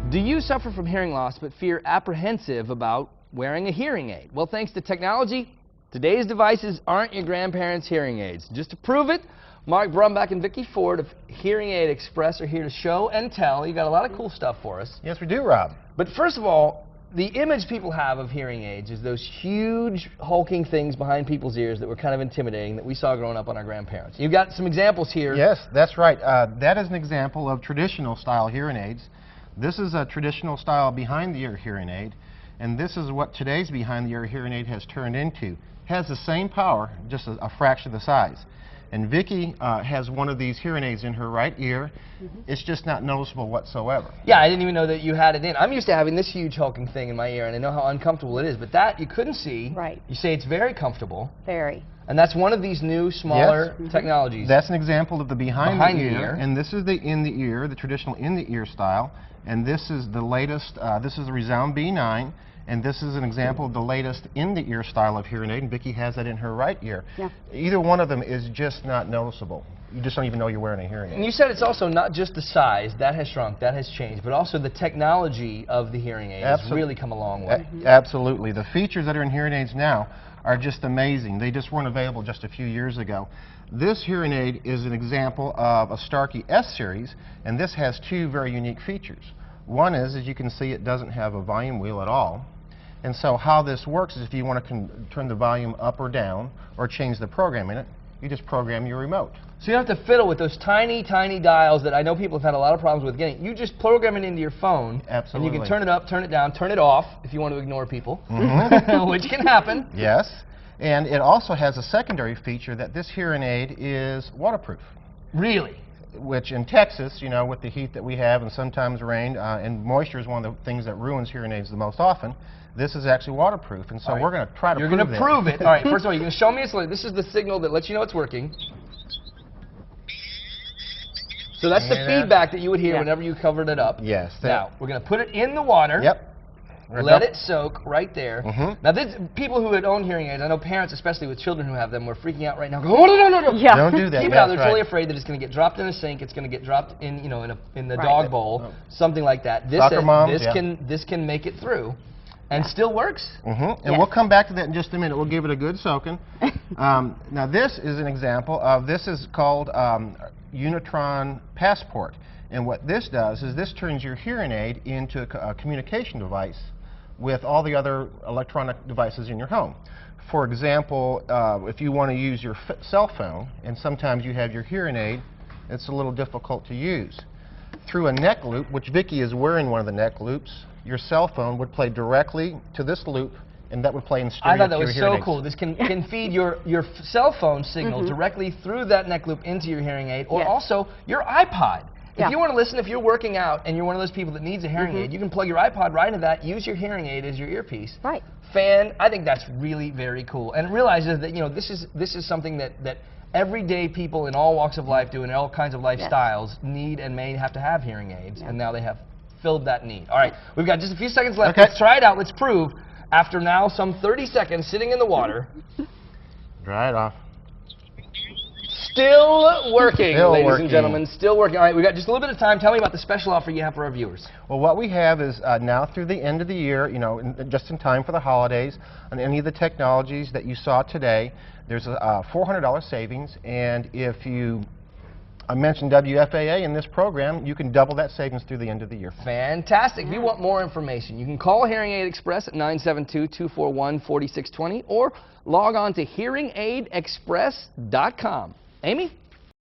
Do you suffer from hearing loss but fear apprehensive about wearing a hearing aid? Well, thanks to technology, today's devices aren't your grandparents' hearing aids. Just to prove it, Mark Brumback and Vicky Ford of Hearing Aid Express are here to show and tell. You got a lot of cool stuff for us. Yes, we do, Rob. But first of all, the image people have of hearing aids is those huge hulking things behind people's ears that were kind of intimidating that we saw growing up on our grandparents. You've got some examples here. Yes, that's right. That is an example of traditional style hearing aids. This is a traditional style behind the ear hearing aid, and this is what today's behind the ear hearing aid has turned into. Has the same power, just a fraction of the size. And Vicky has one of these hearing aids in her right ear. It's just not noticeable whatsoever. Yeah, I didn't even know that you had it in. I'm used to having this huge hulking thing in my ear, and I know how uncomfortable it is, but that you couldn't see. Right. You say it's very comfortable. Very. And that's one of these new, smaller technologies. That's an example of the behind the ear, and this is the in the ear, the traditional in the ear style, and this is the latest, this is the Resound B9, and this is an example of the latest in the ear style of hearing aid, and Vicky has that in her right ear. Yeah. Either one of them is just not noticeable. You just don't even know you're wearing a hearing aid. And you said it's also not just the size, that has shrunk, that has changed, but also the technology of the hearing aid has really come a long way. Absolutely. The features that are in hearing aids now are just amazing. They just weren't available just a few years ago. This hearing aid is an example of a Starkey S-Series, and this has two very unique features. One is, as you can see, it doesn't have a volume wheel at all. And so how this works is if you want to turn the volume up or down or change the program in it, you just program your remote. So you don't have to fiddle with those tiny, tiny dials that I know people have had a lot of problems with getting. You just program it into your phone. Absolutely. And you can turn it up, turn it down, turn it off if you want to ignore people, which can happen. Yes. And it also has a secondary feature that this hearing aid is waterproof. Really? Which in Texas, you know, with the heat that we have and sometimes rain, and moisture is one of the things that ruins hearing aids the most often, this is actually waterproof, and so we're going to try to prove that. You're going to prove it. All right, first of all, you're going to show me it's like, this is the signal that lets you know it's working. So that's the feedback that you would hear whenever you covered it up. Yes. Now, we're going to put it in the water. Yep. Let it soak right there. Now, people who had owned hearing aids, I know parents, especially with children who have them, were freaking out right now. Go, oh, no. Yeah. Don't do that. Keep it out. They're totally afraid that it's going to get dropped in a sink. It's going to get dropped in, you know, in the dog bowl, something like that. This can make it through, and still works. And we'll come back to that in just a minute. We'll give it a good soaking. Now, this is an example of this is called Unitron Passport, and what this does is this turns your hearing aid into a communication device with all the other electronic devices in your home. For example, if you want to use your cell phone, and sometimes you have your hearing aid, it's a little difficult to use. Through a neck loop, which Vicky is wearing one of the neck loops, your cell phone would play directly to this loop, and that would play in stereo. I thought that was so cool. This can feed your cell phone signal directly through that neck loop into your hearing aid, or also your iPod. If you want to listen, if you're working out and you're one of those people that needs a hearing aid, you can plug your iPod right into that, use your hearing aid as your earpiece. Right. I think that's really very cool. And realizes that, you know, this is something that everyday people in all walks of life do, in all kinds of lifestyles, need and may have to have hearing aids, and now they have filled that need. All right, we've got just a few seconds left. Let's try it out. Let's prove, after now some 30 seconds sitting in the water. Dry it off. Still working, ladies and gentlemen, still working. All right, we've got just a little bit of time. Tell me about the special offer you have for our viewers. Well, what we have is now through the end of the year, you know, just in time for the holidays, on any of the technologies that you saw today, there's a $400 savings, and if you mention WFAA in this program, you can double that savings through the end of the year. Fantastic. If you want more information, you can call Hearing Aid Express at 972-241-4620 or log on to hearingaidexpress.com. Amy?